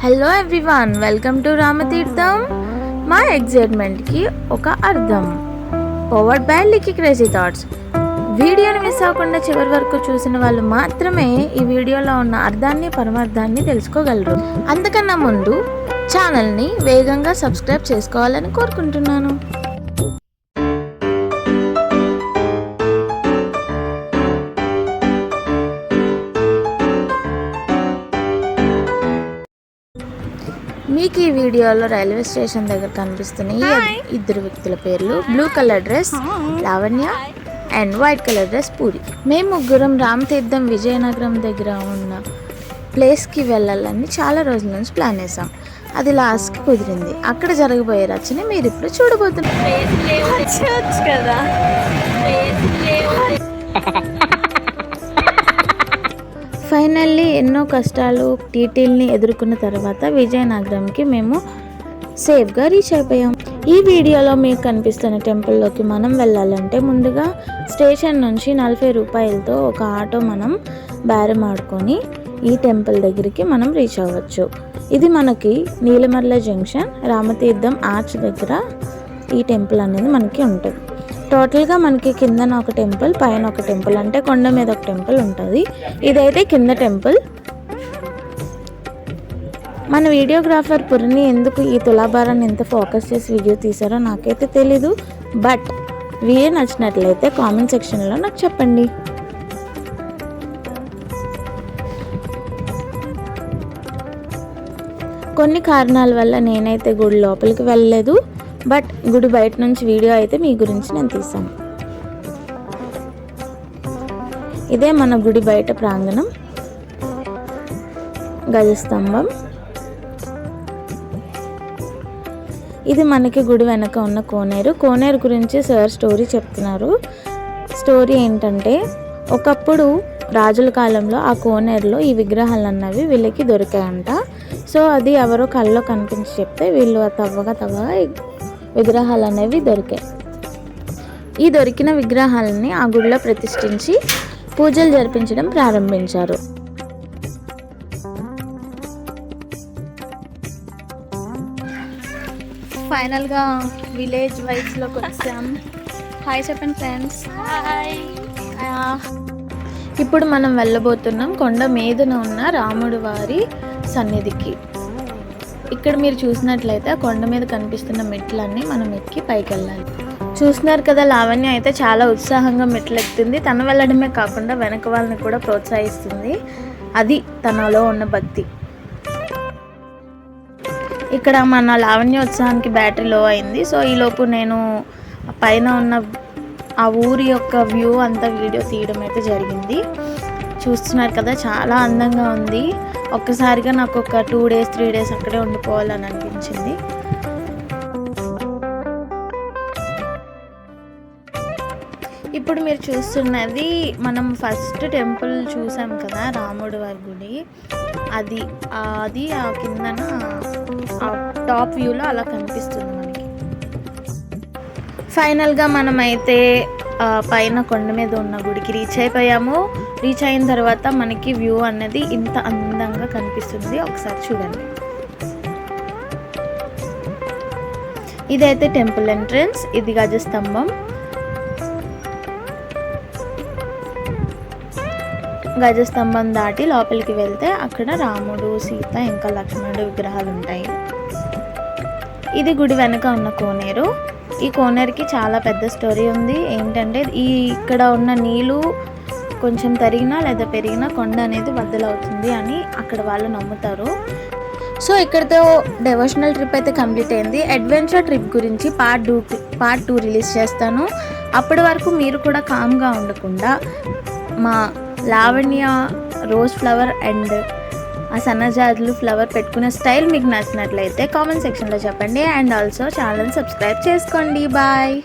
Hello everyone, welcome to Ramatheertham. మా ఎగ్జైట్మెంట్కి ఒక అర్థం. పవర్డ్ బై లికి క్రేజీ థాట్స్. వీడియోని మిస్ అవ్వకుండా చివరి వరకు చూసిన వాళ్ళు మాత్రమే ఈ వీడియోలో ఉన్న అర్థాన్ని పరమార్థాన్ని తెలుసుకోగలరు. అంతకన్నా ముందు ఛానల్ని వేగంగా సబ్స్క్రైబ్ చేసుకోవాలని కోరుకుంటున్నాను. మీకు ఈ వీడియోలో రైల్వే స్టేషన్ దగ్గర కనిపిస్తున్న ఈ ఇద్దరు వ్యక్తుల పేర్లు blue colour dress Lavanya and white colour dress puri. మేము ముగ్గురం రామతీర్థం విజయనగరం దగ్గర ఉన్న ప్లేస్కి వెళ్ళాలని చాలా రోజుల నుంచి ప్లాన్ చేసాం. అది లాస్ట్కి కుదిరింది. అక్కడ జరగబోయే రచన మీరు ఇప్పుడు చూడబోతున్నారు. ఫైనల్లీ ఎన్నో కష్టాలు టీటీల్ని ఎదుర్కొన్న తర్వాత విజయనగరంకి మేము సేఫ్గా రీచ్ అయిపోయాం. ఈ వీడియోలో మీకు కనిపిస్తున్న టెంపుల్లోకి మనం వెళ్ళాలంటే ముందుగా స్టేషన్ నుంచి 40 రూపాయలతో ఒక ఆటో మనం బేరం ఆడుకొని ఈ టెంపుల్ దగ్గరికి మనం రీచ్ అవ్వచ్చు. ఇది మనకి నీలమర్ల జంక్షన్ రామతీర్థం ఆర్చ్ దగ్గర ఈ టెంపుల్ అనేది మనకి ఉంటుంది. టోటల్గా మనకి కిందన ఒక టెంపుల్, పైన ఒక టెంపుల్, అంటే కొండ మీద ఒక టెంపుల్ ఉంటుంది. ఇదైతే కింద టెంపుల్. మన వీడియోగ్రాఫర్ పురిని ఎందుకు ఈ తులాభారాన్ని ఎంత ఫోకస్ చేసి వీడియో తీసారో నాకైతే తెలీదు. బట్ వీడియో నచ్చినట్లయితే కామెంట్ సెక్షన్లో నాకు చెప్పండి. కొన్ని కారణాల వల్ల నేనైతే గుడి లోపలికి వెళ్ళలేదు. బట్ గుడి బయట నుంచి వీడియో అయితే మీ గురించి నేను తీసాను. ఇదే మన గుడి బయట ప్రాంగణం. గజస్తంభం. ఇది మనకి గుడి వెనక ఉన్న కోనేరు. కోనేరు గురించి సార్ స్టోరీ చెప్తున్నారు. స్టోరీ ఏంటంటే, ఒకప్పుడు రాజుల కాలంలో ఆ కోనేరులో ఈ విగ్రహాలు అన్నవి వీళ్ళకి దొరికాయంట. సో అది ఎవరో కళ్ళలో కనిపించి చెప్తే వీళ్ళు తవ్వగా విగ్రహాలు అనేవి దొరికాయి. ఈ దొరికిన విగ్రహాలని ఆ గుడిలో ప్రతిష్ఠించి పూజలు జరిపించడం ప్రారంభించారు. ఫైనల్గా విలేజ్ వైబ్స్లోకి వచ్చాం. హాయ్ చెప్పండి ఫ్రెండ్స్. ఇప్పుడు మనం వెళ్ళబోతున్నాం కొండ మీదన ఉన్న రాముడి వారి సన్నిధికి. ఇక్కడ మీరు చూసినట్లయితే ఆ కొండ మీద కనిపిస్తున్న మెట్లన్నీ మనం ఎక్కి పైకి వెళ్ళాలి. చూస్తున్నారు కదా, లావణ్య అయితే చాలా ఉత్సాహంగా మెట్లు ఎక్కుతుంది. తను వెళ్ళడమే కాకుండా వెనక వాళ్ళని కూడా ప్రోత్సహిస్తుంది. అది తనలో ఉన్న భక్తి. ఇక్కడ మన లావణ్య ఉత్సాహానికి బ్యాటరీ లో అయింది. సో ఈలోపు నేను పైన ఉన్న ఆ ఊరి యొక్క వ్యూ అంతా వీడియో తీయడం అయితే జరిగింది. చూస్తున్నారు కదా, చాలా అందంగా ఉంది. ఒక్కసారిగా నాకు ఒక 2 days 3 days అక్కడే ఉండిపోవాలని అనిపించింది. ఇప్పుడు మీరు చూస్తున్నది మనం ఫస్ట్ టెంపుల్ చూసాం కదా, రాముడి వారి గుడి. అది ఆ కిందన ఆ టాప్ వ్యూలో అలా కనిపిస్తుంది మనకి. ఫైనల్గా మనమైతే పైన కొండ మీద ఉన్న గుడికి రీచ్ అయిపోయాము. రీచ్ అయిన తర్వాత మనకి వ్యూ అనేది ఇంత అందంగా కనిపిస్తుంది. ఒకసారి చూడండి. ఇదైతే టెంపుల్ ఎంట్రన్స్. ఇది గజస్తంభం. గజస్తంభం దాటి లోపలికి వెళ్తే అక్కడ రాముడు, సీత, ఇంకా లక్ష్మణుడు విగ్రహాలు ఉంటాయి. ఇది గుడి వెనక ఉన్న కోనేరు. ఈ కోనేరుకి చాలా పెద్ద స్టోరీ ఉంది. ఏంటంటే, ఇక్కడ ఉన్న నీళ్ళు కొంచెం తరిగినా లేదా పెరిగినా కొండ అనేది బద్దలవుతుంది అని అక్కడ వాళ్ళు నమ్ముతారు. సో ఇక్కడితో డెవోషనల్ ట్రిప్ అయితే కంప్లీట్ అయింది. అడ్వెంచర్ ట్రిప్ గురించి పార్ట్ 2 రిలీజ్ చేస్తాను. అప్పటి వరకు మీరు కూడా కామ్గా ఉండకుండా మా లావణ్య రోజ్ ఫ్లవర్ అండ్ ఆ సన్నజాజులు ఫ్లవర్ పెట్టుకునే స్టైల్ మీకు నచ్చినట్లయితే కామెంట్ సెక్షన్లో చెప్పండి. అండ్ ఆల్సో ఛానల్ సబ్స్క్రైబ్ చేసుకోండి. బాయ్.